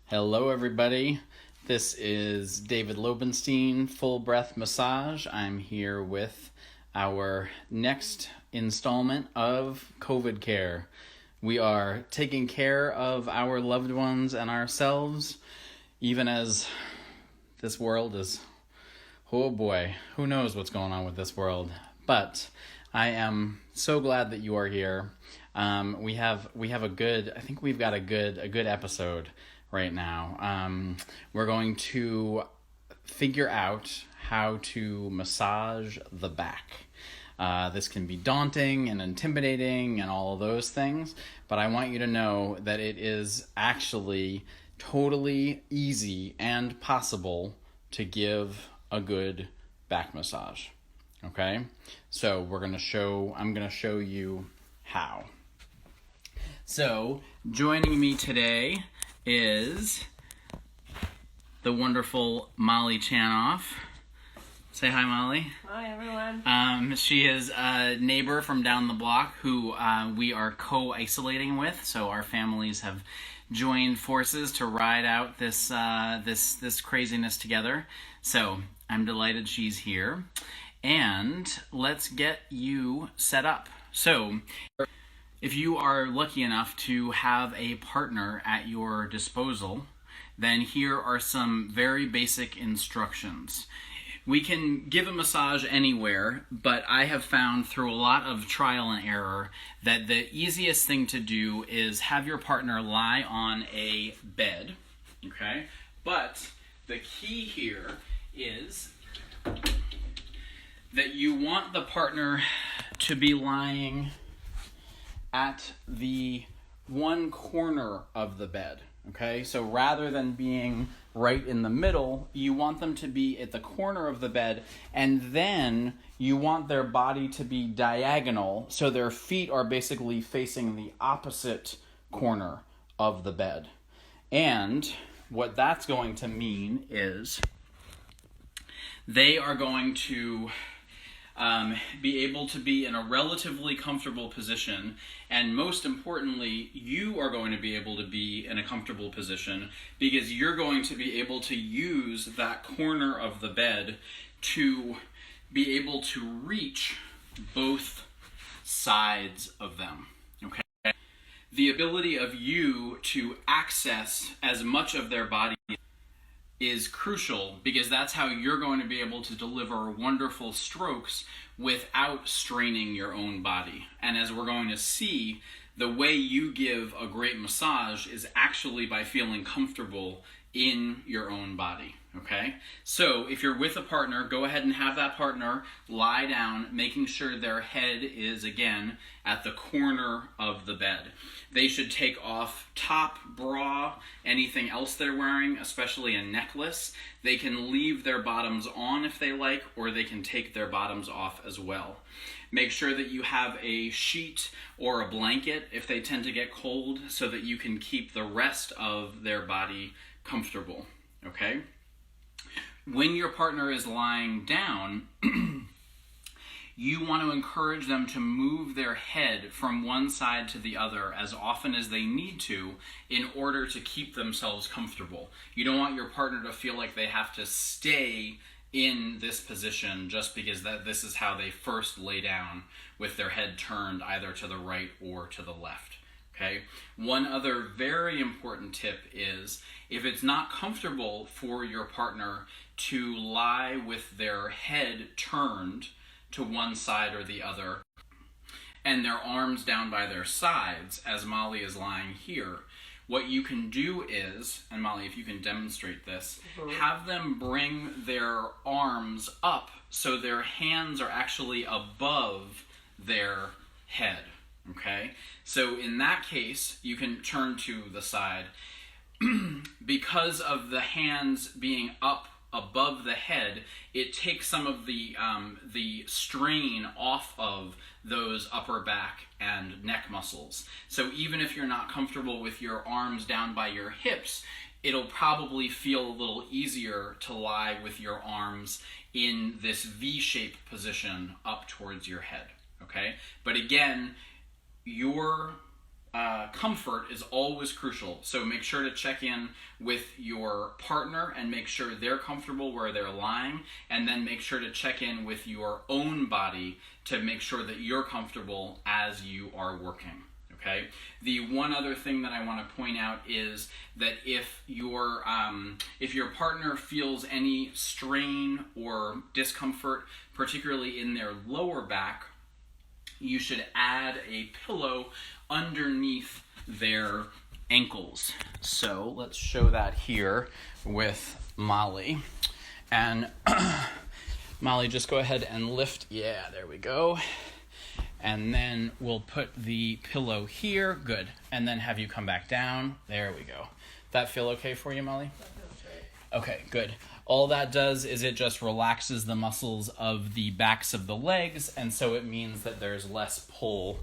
Hello, everybody. This is David Lobenstein, Full Breath Massage. I'm here with our next installment of COVID Care. We are taking care of our loved ones and ourselves, even as this world is, oh boy, who knows what's going on with this world. But I am so glad that you are here. We have a good, I think we've got a good episode right now. We're going to figure out how to massage the back. This can be daunting and intimidating and all of those things, but I want you to know that it is actually totally easy and possible to give a good back massage. Okay? So I'm going to show you how. So, joining me today is the wonderful Molly Chanoff. Say hi, Molly. Hi, everyone. She is a neighbor from down the block who we are co-isolating with. So our families have joined forces to ride out this craziness together. So I'm delighted she's here. And let's get you set up. So if you are lucky enough to have a partner at your disposal, then here are some very basic instructions. We can give a massage anywhere, but I have found through a lot of trial and error that the easiest thing to do is have your partner lie on a bed, okay? But the key here is that you want the partner to be lying at the one corner of the bed, okay? So rather than being right in the middle, you want them to be at the corner of the bed, and then you want their body to be diagonal, so their feet are basically facing the opposite corner of the bed. And what that's going to mean is they are going to be able to be in a relatively comfortable position, and most importantly, you are going to be able to be in a comfortable position because you're going to be able to use that corner of the bed to be able to reach both sides of them, okay? The ability of you to access as much of their body is crucial because that's how you're going to be able to deliver wonderful strokes without straining your own body. And as we're going to see, the way you give a great massage is actually by feeling comfortable in your own body, okay? So if you're with a partner, go ahead and have that partner lie down, making sure their head is, again, at the corner of the bed. They should take off top, bra, anything else they're wearing, especially a necklace. They can leave their bottoms on if they like, or they can take their bottoms off as well. Make sure that you have a sheet or a blanket if they tend to get cold so that you can keep the rest of their body comfortable, okay? When your partner is lying down, you want to encourage them to move their head from one side to the other as often as they need to in order to keep themselves comfortable. You don't want your partner to feel like they have to stay in this position just because this is how they first lay down with their head turned either to the right or to the left. Okay. One other very important tip is if it's not comfortable for your partner to lie with their head turned to one side or the other and their arms down by their sides as Molly is lying here, what you can do is, and Molly, if you can demonstrate this, have them bring their arms up so their hands are actually above their head. Okay, so in that case, you can turn to the side. Because of the hands being up above the head, it takes some of the strain off of those upper back and neck muscles. So even if you're not comfortable with your arms down by your hips, it'll probably feel a little easier to lie with your arms in this V-shaped position up towards your head. Okay, but again, your comfort is always crucial. So make sure to check in with your partner and make sure they're comfortable where they're lying, and then make sure to check in with your own body to make sure that you're comfortable as you are working. Okay. The one other thing that I want to point out is that if your partner feels any strain or discomfort, particularly in their lower back, you should add a pillow underneath their ankles. So let's show that here with Molly. And Molly, just go ahead and lift. Yeah, there we go. And then we'll put the pillow here. Good. And then have you come back down. There we go. That feel okay for you, Molly? That feels great. Okay, good. All that does is it just relaxes the muscles of the backs of the legs, and so it means that there's less pull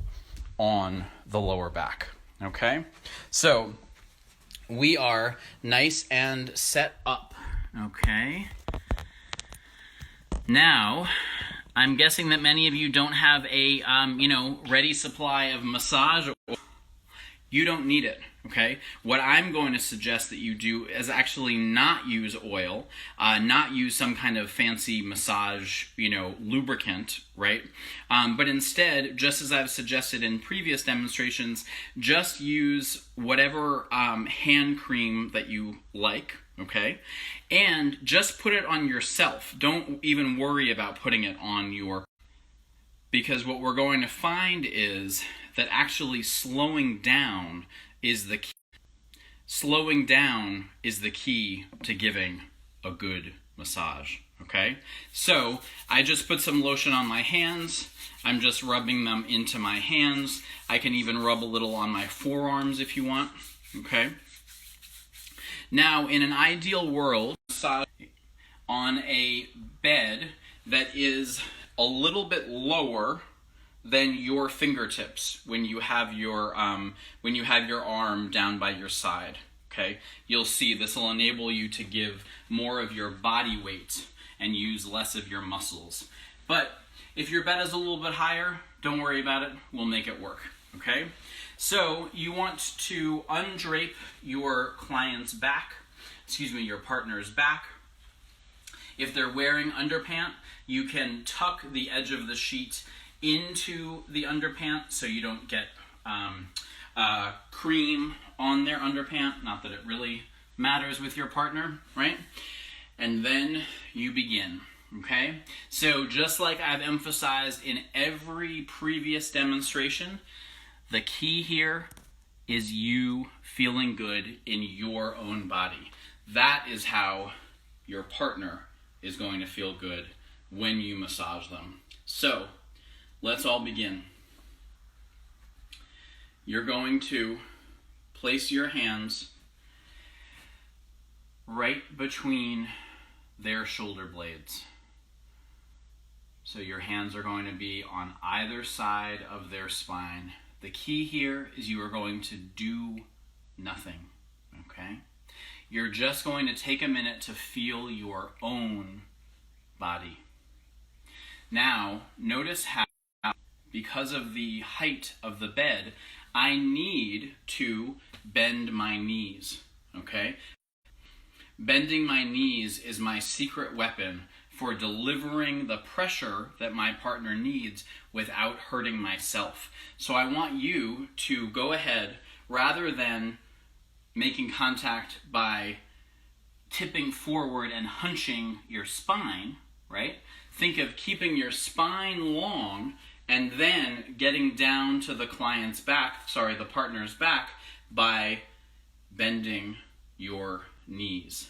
on the lower back. Okay? So we are nice and set up. Okay? Now, I'm guessing that many of you don't have a, ready supply of massage oil. You don't need it, okay? What I'm going to suggest that you do is actually not use oil, not use some kind of fancy massage, lubricant, right? But instead, just as I've suggested in previous demonstrations, just use whatever hand cream that you like, okay? And just put it on yourself. Don't even worry about putting it on because what we're going to find is that actually slowing down is the key. Slowing down is the key to giving a good massage, okay? So I just put some lotion on my hands. I'm just rubbing them into my hands. I can even rub a little on my forearms if you want, okay? Now, in an ideal world, massage on a bed that is a little bit lower than your fingertips when you have your arm down by your side. Okay, you'll see this will enable you to give more of your body weight and use less of your muscles. But if your bed is a little bit higher, don't worry about it. We'll make it work. Okay, so you want to undrape your client's back. Your partner's back. If they're wearing underpant, you can tuck the edge of the sheet into the underpant so you don't get cream on their underpant. Not that it really matters with your partner, right? And then you begin, okay? So just like I've emphasized in every previous demonstration, the key here is you feeling good in your own body. That is how your partner is going to feel good when you massage them. So, let's all begin. You're going to place your hands right between their shoulder blades. So your hands are going to be on either side of their spine. The key here is you are going to do nothing, okay? You're just going to take a minute to feel your own body. Now, notice how, because of the height of the bed, I need to bend my knees, okay? Bending my knees is my secret weapon for delivering the pressure that my partner needs without hurting myself. So I want you to go ahead, rather than making contact by tipping forward and hunching your spine, right? Think of keeping your spine long and then getting down to the the partner's back by bending your knees.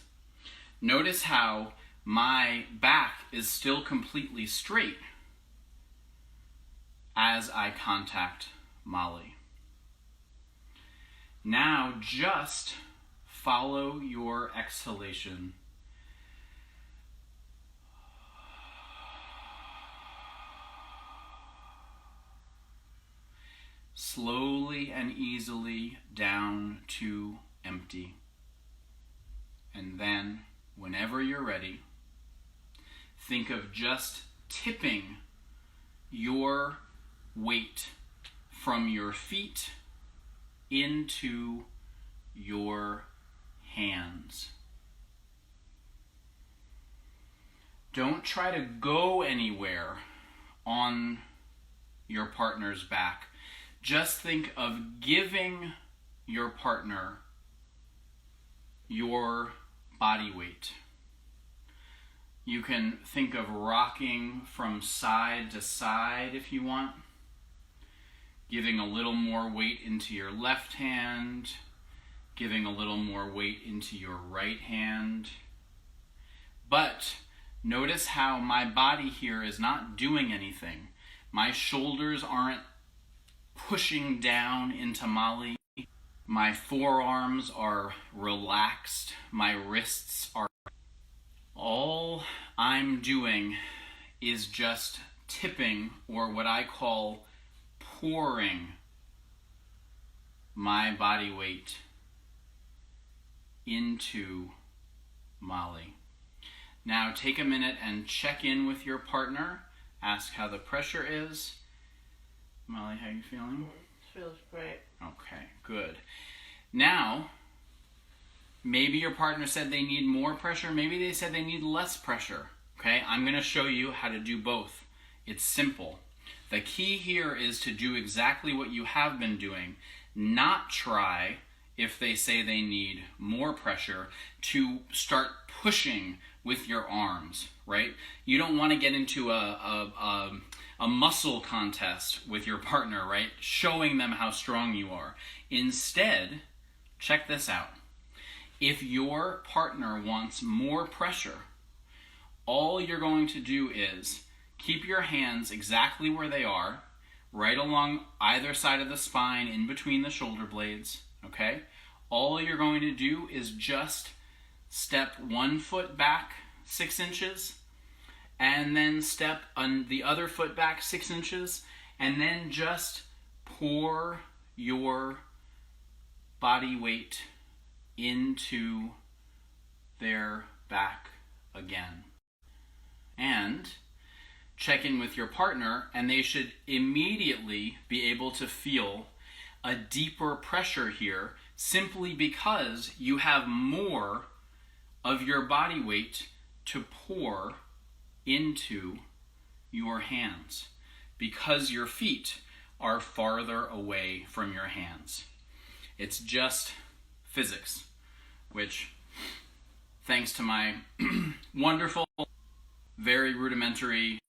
Notice how my back is still completely straight as I contact Molly. Now just follow your exhalation. Slowly and easily down to empty. And then, whenever you're ready, think of just tipping your weight from your feet into your hands. Don't try to go anywhere on your partner's back. Just think of giving your partner your body weight. You can think of rocking from side to side if you want, giving a little more weight into your left hand, giving a little more weight into your right hand. But notice how my body here is not doing anything. My shoulders aren't pushing down into Molly. My forearms are relaxed. My wrists are. All I'm doing is just tipping, or what I call pouring, my body weight into Molly. Now take a minute and check in with your partner. Ask how the pressure is. Molly, how are you feeling? Feels great. Okay, good. Now, maybe your partner said they need more pressure. Maybe they said they need less pressure. Okay, I'm going to show you how to do both. It's simple. The key here is to do exactly what you have been doing. Not try, if they say they need more pressure, to start pushing with your arms, right? You don't want to get into a muscle contest with your partner, right? Showing them how strong you are. Instead, check this out. If your partner wants more pressure, all you're going to do is keep your hands exactly where they are, right along either side of the spine, in between the shoulder blades, okay? All you're going to do is just step 1 foot back 6 inches, and then step on the other foot back 6 inches, and then just pour your body weight into their back again. And check in with your partner, and they should immediately be able to feel a deeper pressure here, simply because you have more of your body weight to pour into your hands, because your feet are farther away from your hands. It's just physics, which, thanks to my wonderful, very rudimentary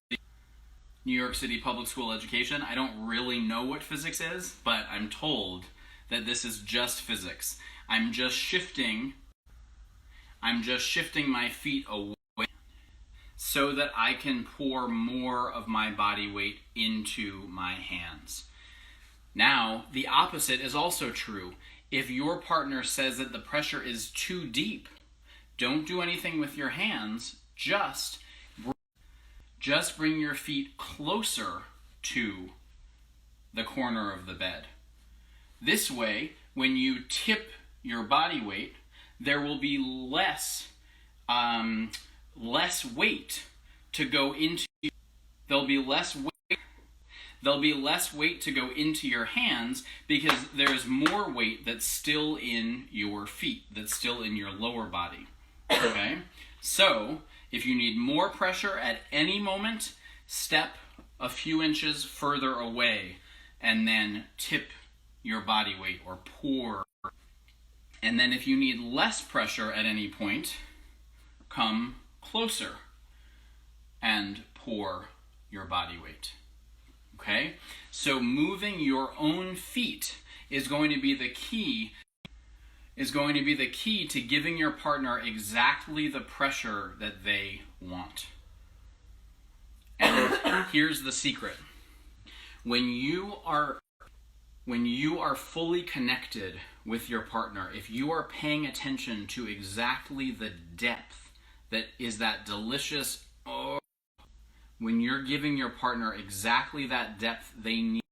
New York City public school education, I don't really know what physics is, but I'm told that this is just physics. I'm just shifting my feet away so that I can pour more of my body weight into my hands. Now, the opposite is also true. If your partner says that the pressure is too deep, don't do anything with your hands, just bring your feet closer to the corner of the bed. This way, when you tip your body weight, there will be less weight to go into. There'll be less weight to go into your hands, because there's more weight that's still in your feet, that's still in your lower body. Okay? So, if you need more pressure at any moment, step a few inches further away and then tip your body weight, or pour. And then if you need less pressure at any point, come closer and pour your body weight. Okay? So moving your own feet is going to be the key to giving your partner exactly the pressure that they want. And here's the secret. When you are fully connected with your partner, if you are paying attention to exactly the depth that is that delicious, when you're giving your partner exactly that depth they need,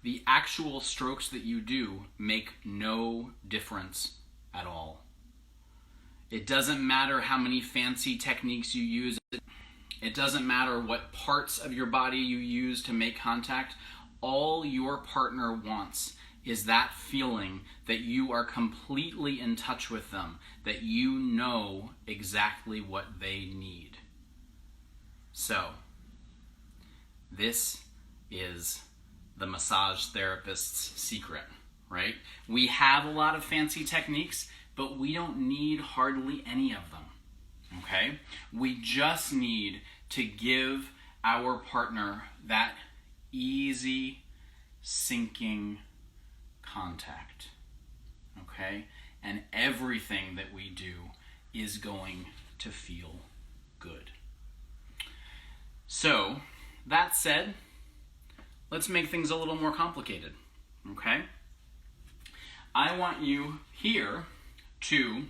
the actual strokes that you do make no difference at all. It doesn't matter how many fancy techniques you use. It doesn't matter what parts of your body you use to make contact. All your partner wants is that feeling that you are completely in touch with them, that you know exactly what they need. So, this is the massage therapist's secret, right? We have a lot of fancy techniques, but we don't need hardly any of them, okay? We just need to give our partner that easy, sinking contact, okay? And everything that we do is going to feel good. So, that said, let's make things a little more complicated, okay? I want you here to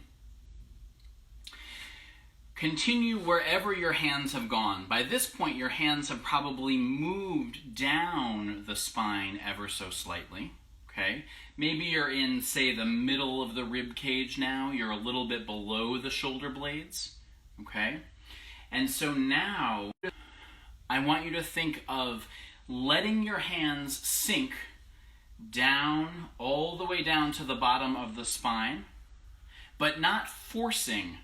continue wherever your hands have gone. By this point, your hands have probably moved down the spine ever so slightly, okay? Maybe you're in, say, the middle of the rib cage now. You're a little bit below the shoulder blades, okay? And so now, I want you to think of letting your hands sink down, all the way down to the bottom of the spine, but not forcing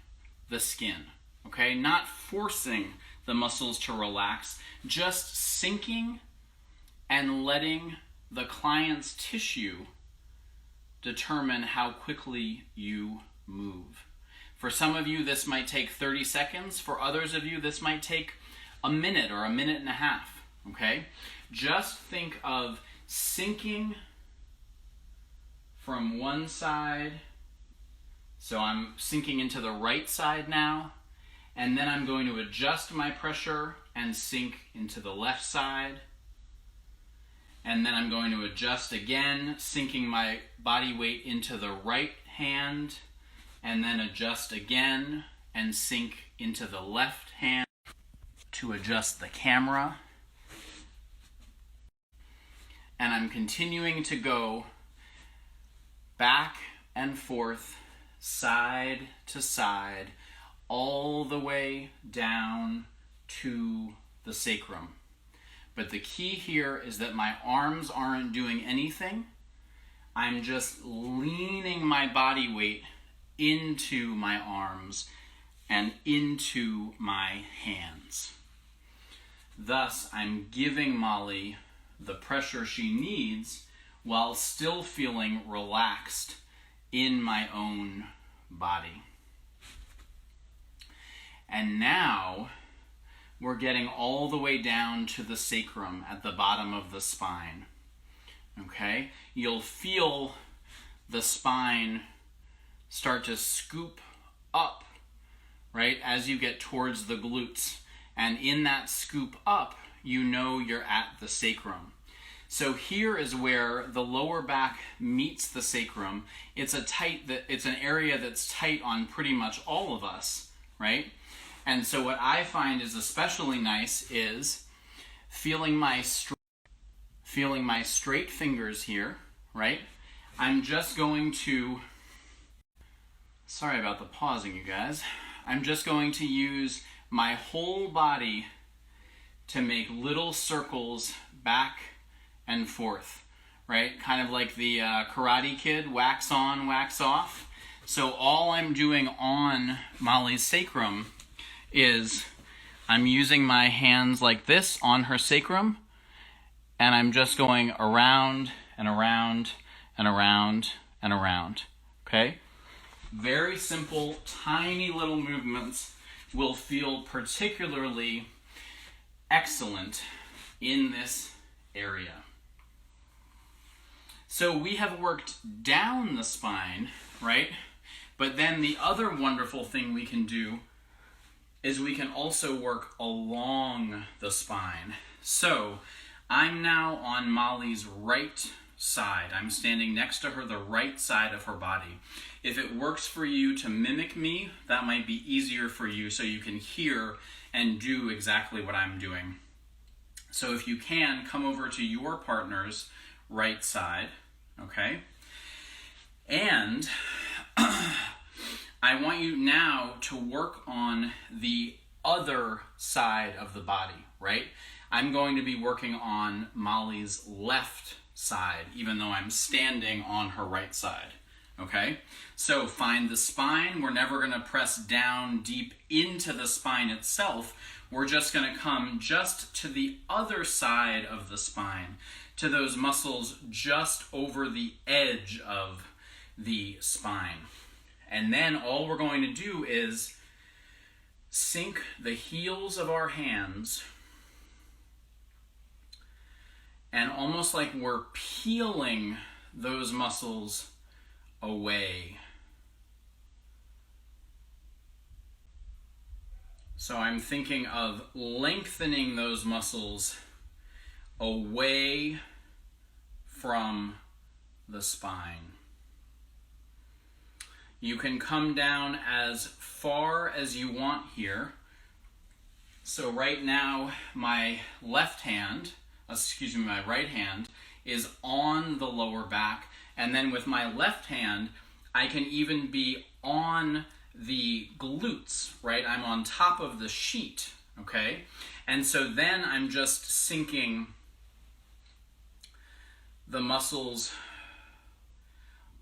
the skin, okay? Not forcing the muscles to relax, just sinking and letting the client's tissue determine how quickly you move. For some of you, this might take 30 seconds. For others of you, this might take a minute or a minute and a half, okay? Just think of sinking from one side. So I'm sinking into the right side now, and then I'm going to adjust my pressure and sink into the left side. And then I'm going to adjust again, sinking my body weight into the right hand, and then adjust again and sink into the left hand. To adjust the camera, and I'm continuing to go back and forth, side to side, all the way down to the sacrum. But the key here is that my arms aren't doing anything. I'm just leaning my body weight into my arms and into my hands. Thus, I'm giving Molly the pressure she needs while still feeling relaxed in my own body. And now, we're getting all the way down to the sacrum at the bottom of the spine. Okay? You'll feel the spine start to scoop up, right, as you get towards the glutes. And in that scoop up, you know you're at the sacrum. So here is where the lower back meets the sacrum. It's an area that's tight on pretty much all of us, right? And so what I find is especially nice is feeling my straight fingers here, right? I'm just going to, sorry about the pausing, you guys. I'm just going to use my whole body to make little circles back and forth, right? Kind of like the Karate Kid, wax on, wax off. So all I'm doing on Molly's sacrum is I'm using my hands like this on her sacrum, and I'm just going around and around and around and around, okay? Very simple, tiny little movements will feel particularly excellent in this area. So we have worked down the spine, right? But then the other wonderful thing we can do is we can also work along the spine. So I'm now on Molly's right side. I'm standing next to her, the right side of her body. If it works for you to mimic me, that might be easier for you so you can hear and do exactly what I'm doing. So if you can, come over to your partner's right side, okay? And I want you now to work on the other side of the body, right? I'm going to be working on Molly's left side, even though I'm standing on her right side. Okay? So find the spine. We're never going to press down deep into the spine itself. We're just going to come just to the other side of the spine, to those muscles just over the edge of the spine. And then all we're going to do is sink the heels of our hands, and almost like we're peeling those muscles away. So I'm thinking of lengthening those muscles away from the spine. You can come down as far as you want here. So right now, my right hand is on the lower back. And then with my left hand, I can even be on the glutes, right? I'm on top of the sheet, okay? And so then I'm just sinking the muscles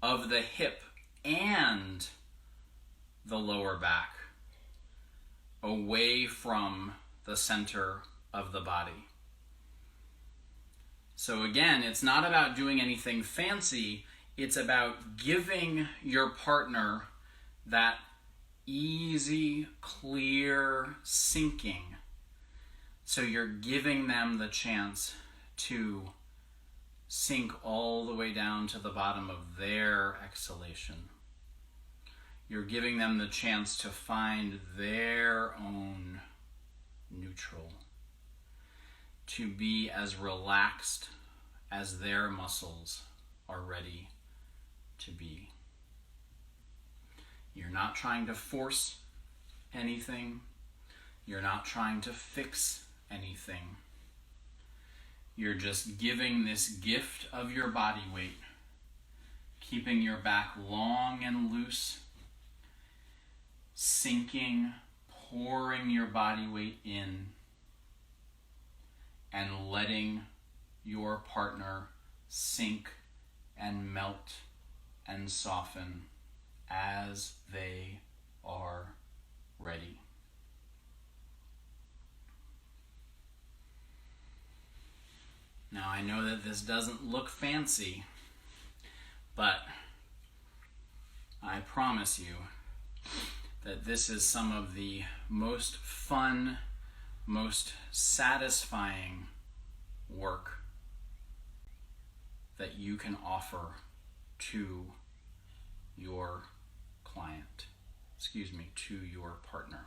of the hip and the lower back away from the center of the body. So again, it's not about doing anything fancy. It's about giving your partner that easy, clear sinking. So you're giving them the chance to sink all the way down to the bottom of their exhalation. You're giving them the chance to find their own neutral, to be as relaxed as their muscles are ready to be. You're not trying to force anything. You're not trying to fix anything. You're just giving this gift of your body weight, keeping your back long and loose, sinking, pouring your body weight in, and letting your partner sink and melt and soften as they are ready. Now, I know that this doesn't look fancy, but I promise you that this is some of the most fun, most satisfying work that you can offer to your client, to your partner.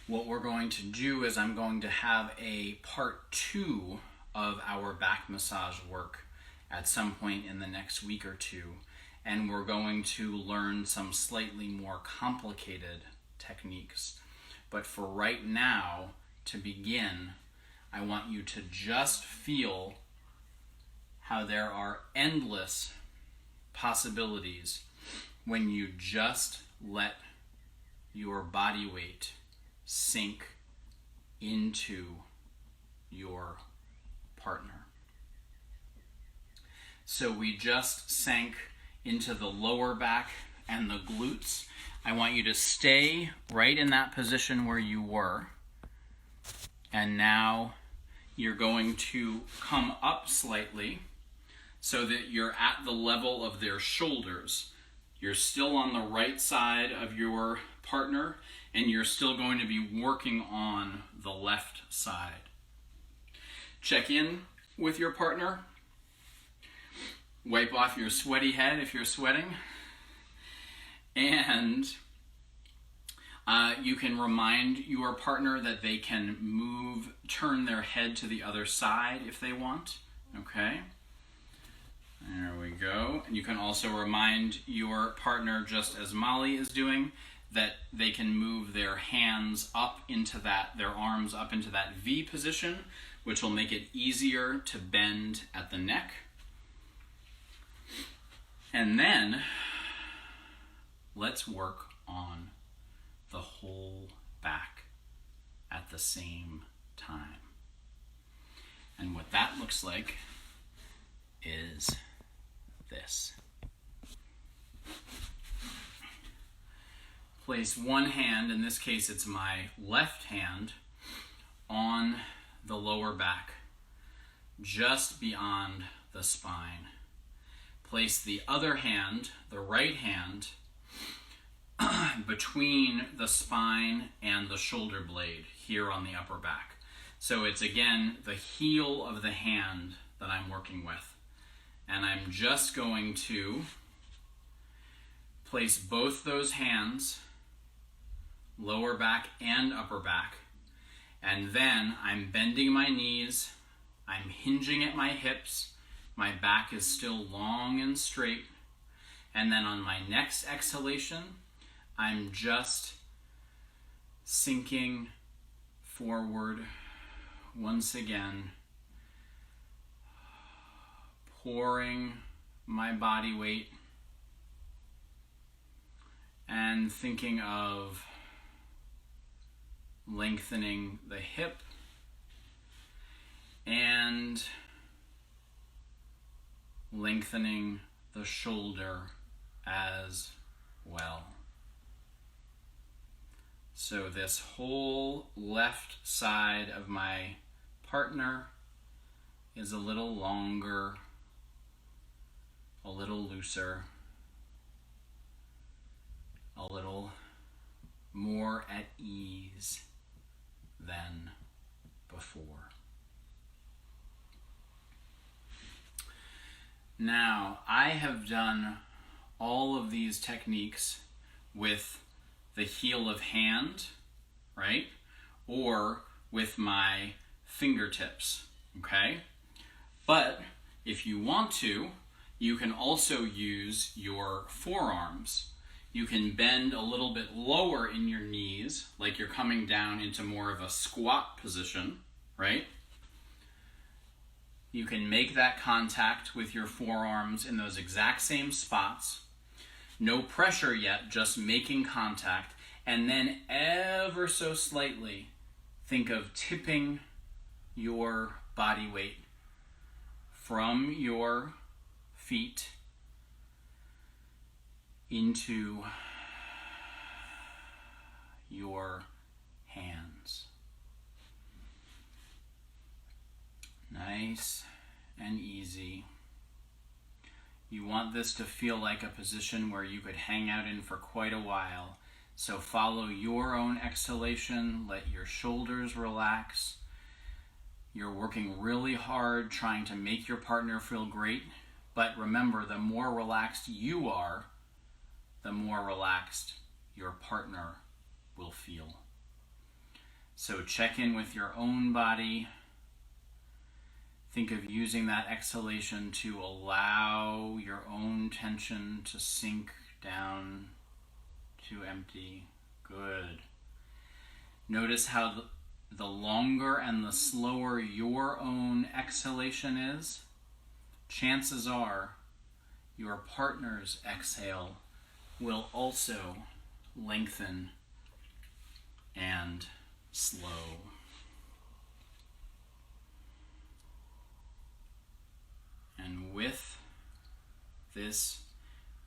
What we're going to do is I'm going to have a part 2 of our back massage work at some point in the next week or two, and we're going to learn some slightly more complicated techniques. But for right now, to begin, I want you to just feel how there are endless possibilities when you just let your body weight sink into your partner. So we just sank into the lower back and the glutes. I want you to stay right in that position where you were. And now you're going to come up slightly so that you're at the level of their shoulders. You're still on the right side of your partner, and you're still going to be working on the left side. Check in with your partner. Wipe off your sweaty head if you're sweating. And you can remind your partner that they can turn their head to the other side if they want. Okay? There we go. And you can also remind your partner, just as Molly is doing, that they can move their hands up into their arms up into that V position, which will make it easier to bend at the neck. And then let's work on the whole back at the same time. And what that looks like is this. Place one hand, in this case it's my left hand, on the lower back, just beyond the spine. Place the other hand, the right hand, between the spine and the shoulder blade here on the upper back. So it's again the heel of the hand that I'm working with. And I'm just going to place both those hands, lower back and upper back, and then I'm bending my knees, I'm hinging at my hips, my back is still long and straight, and then on my next exhalation, I'm just sinking forward once again, pouring my body weight and thinking of lengthening the hip and lengthening the shoulder as well. So this whole left side of my partner is a little longer, a little looser, a little more at ease than before. Now, I have done all of these techniques with the heel of hand, right? Or with my fingertips, okay? But if you want to, you can also use your forearms. You can bend a little bit lower in your knees, like you're coming down into more of a squat position, right? You can make that contact with your forearms in those exact same spots. No pressure yet, just making contact. And then ever so slightly, think of tipping your body weight from your feet into your hands. Nice and easy. You want this to feel like a position where you could hang out in for quite a while. So follow your own exhalation, let your shoulders relax. You're working really hard trying to make your partner feel great, but remember, the more relaxed you are, the more relaxed your partner will feel. So check in with your own body. Think of using that exhalation to allow your own tension to sink down to empty. Good. Notice how the longer and the slower your own exhalation is, chances are your partner's exhale will also lengthen and slow. And with this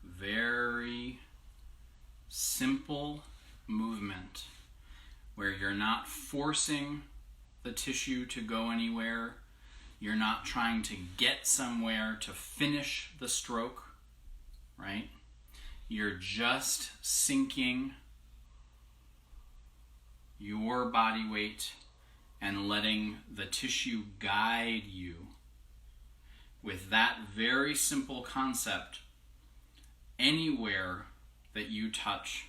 very simple movement, where you're not forcing the tissue to go anywhere, you're not trying to get somewhere to finish the stroke, right? You're just sinking your body weight and letting the tissue guide you. With that very simple concept, anywhere that you touch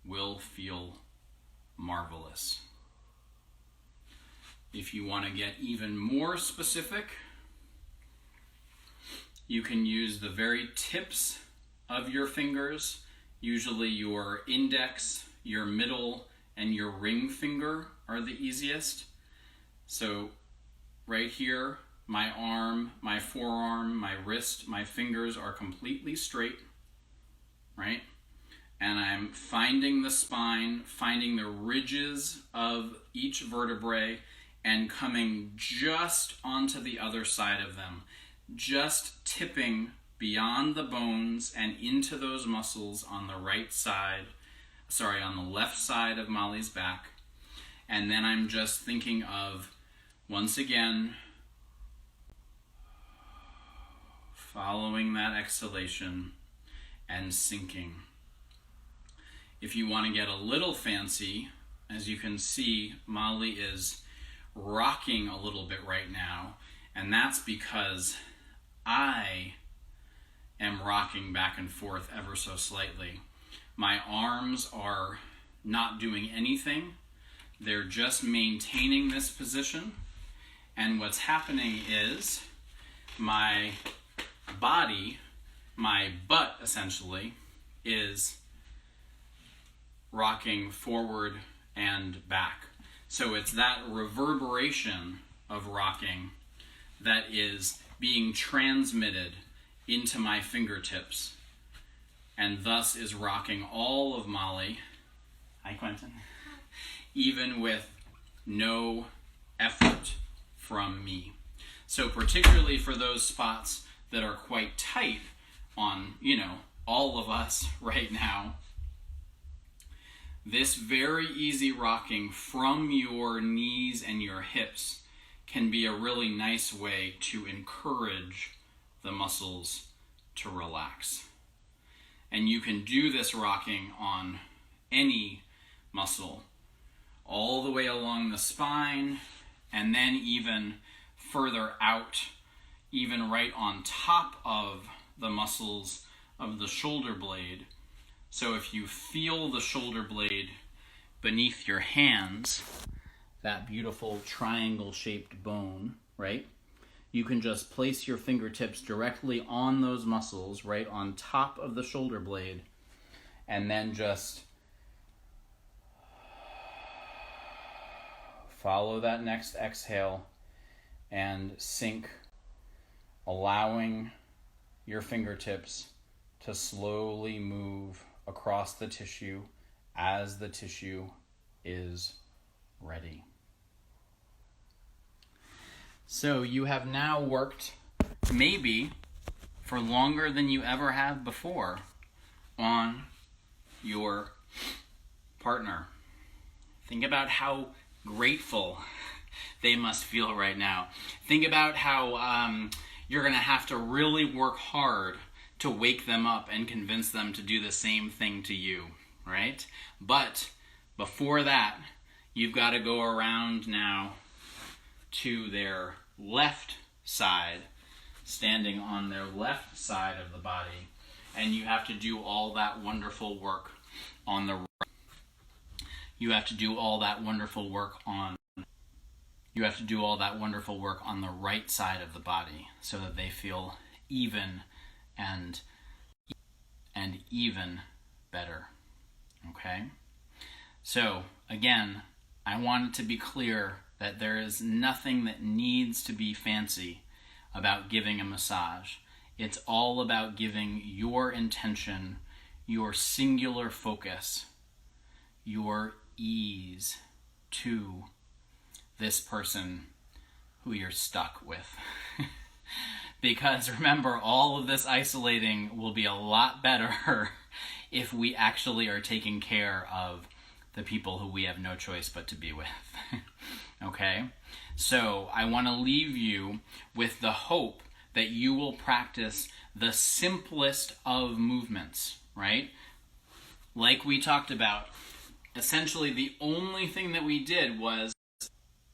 will feel marvelous. If you want to get even more specific, you can use the very tips of your fingers, usually your index, your middle, and your ring finger are the easiest. So right here, my arm, my forearm, my wrist, my fingers are completely straight, right? And I'm finding the spine, finding the ridges of each vertebrae, and coming just onto the other side of them, just tipping beyond the bones and into those muscles on the on the left side of Molly's back. And then I'm just thinking of, once again, following that exhalation and sinking. If you want to get a little fancy, as you can see, Molly is rocking a little bit right now, and that's because I am rocking back and forth ever so slightly. My arms are not doing anything. They're just maintaining this position, and what's happening is my body, my butt essentially, is rocking forward and back. So it's that reverberation of rocking that is being transmitted into my fingertips, and thus is rocking all of Molly. Hi, Quentin. Even with no effort from me. So particularly for those spots that are quite tight on, all of us right now, this very easy rocking from your knees and your hips can be a really nice way to encourage the muscles to relax. And you can do this rocking on any muscle, all the way along the spine, and then even further out, even right on top of the muscles of the shoulder blade. So if you feel the shoulder blade beneath your hands, that beautiful triangle-shaped bone, right? You can just place your fingertips directly on those muscles, right on top of the shoulder blade, and then just follow that next exhale and sink, allowing your fingertips to slowly move across the tissue as the tissue is ready. So you have now worked, maybe for longer than you ever have before, on your partner. Think about how grateful they must feel right now. Think about how you're going to have to really work hard to wake them up and convince them to do the same thing to you, right? But before that, you've got to go around now to their left side, standing on their left side of the body, and you have to do all that wonderful work on the right. You have to do all that wonderful work on the right side of the body so that they feel even and even better. Okay? So, again, I want it to be clear that there is nothing that needs to be fancy about giving a massage. It's all about giving your intention, your singular focus, your ease to this person who you're stuck with. Because remember, all of this isolating will be a lot better if we actually are taking care of the people who we have no choice but to be with. Okay? So I want to leave you with the hope that you will practice the simplest of movements, right? Like we talked about, essentially the only thing that we did was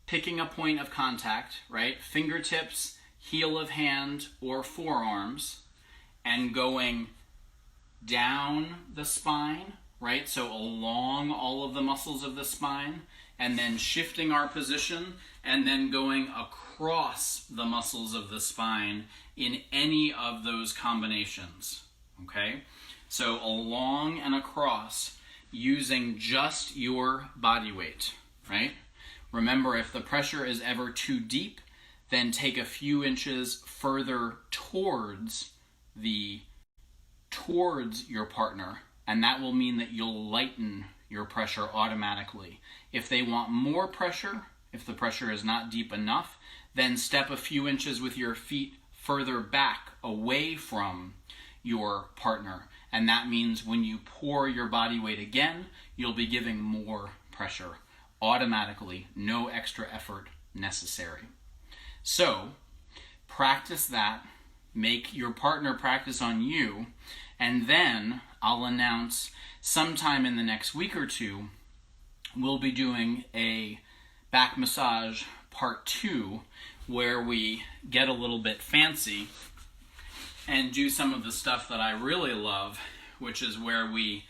picking a point of contact, right? Fingertips, heel of hand, or forearms, and going down the spine, right? So along all of the muscles of the spine, and then shifting our position, and then going across the muscles of the spine in any of those combinations, okay? So along and across, using just your body weight, right? Remember, if the pressure is ever too deep, then take a few inches further towards your partner, and that will mean that you'll lighten your pressure automatically. If they want more pressure, If the pressure is not deep enough, then step a few inches with your feet further back away from your partner. And that means when you pour your body weight again, you'll be giving more pressure automatically, no extra effort necessary. So practice that, make your partner practice on you, and then I'll announce sometime in the next week or two, we'll be doing a back massage part 2 where we get a little bit fancy and do some of the stuff that I really love, which is where we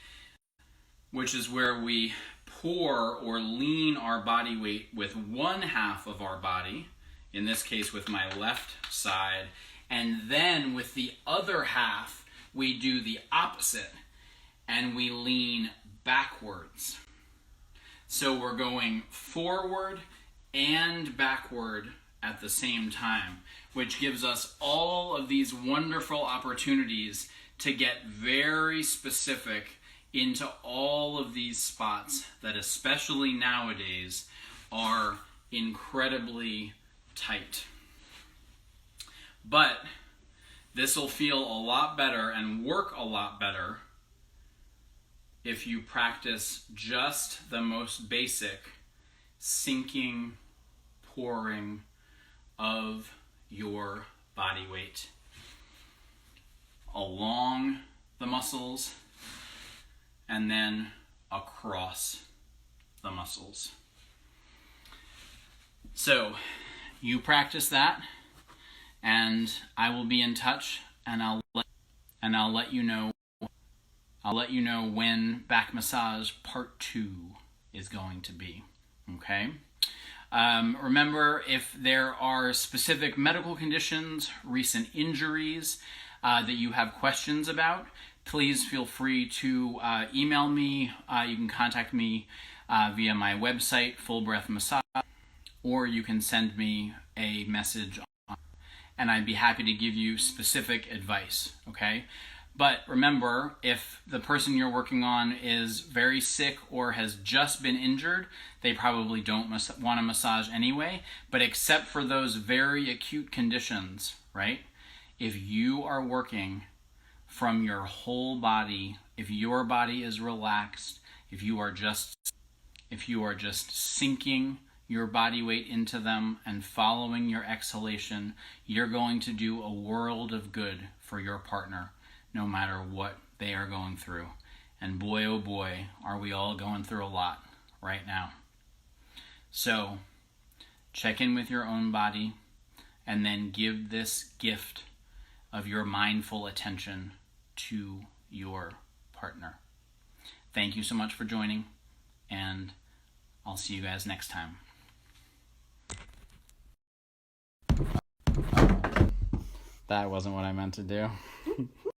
pour or lean our body weight with one half of our body, in this case with my left side, and then with the other half we do the opposite and we lean backwards. So we're going forward and backward at the same time, which gives us all of these wonderful opportunities to get very specific into all of these spots that, especially nowadays, are incredibly tight. But this will feel a lot better and work a lot better if you practice just the most basic sinking, pouring of your body weight along the muscles and then across the muscles. So you practice that, and I will be in touch, and I'll let you know when back massage part 2 is going to be. Okay? Remember, if there are specific medical conditions, recent injuries that you have questions about, please feel free to email me. You can contact me via my website, Full Breath Massage, or you can send me a message, and I'd be happy to give you specific advice, okay? But remember, if the person you're working on is very sick or has just been injured, they probably don't want a massage anyway. But except for those very acute conditions, right? If you are working from your whole body, if your body is relaxed, if you are just sinking your body weight into them and following your exhalation, you're going to do a world of good for your partner, no matter what they are going through. And boy, oh boy, are we all going through a lot right now. So check in with your own body and then give this gift of your mindful attention to your partner. Thank you so much for joining, and I'll see you guys next time. That wasn't what I meant to do.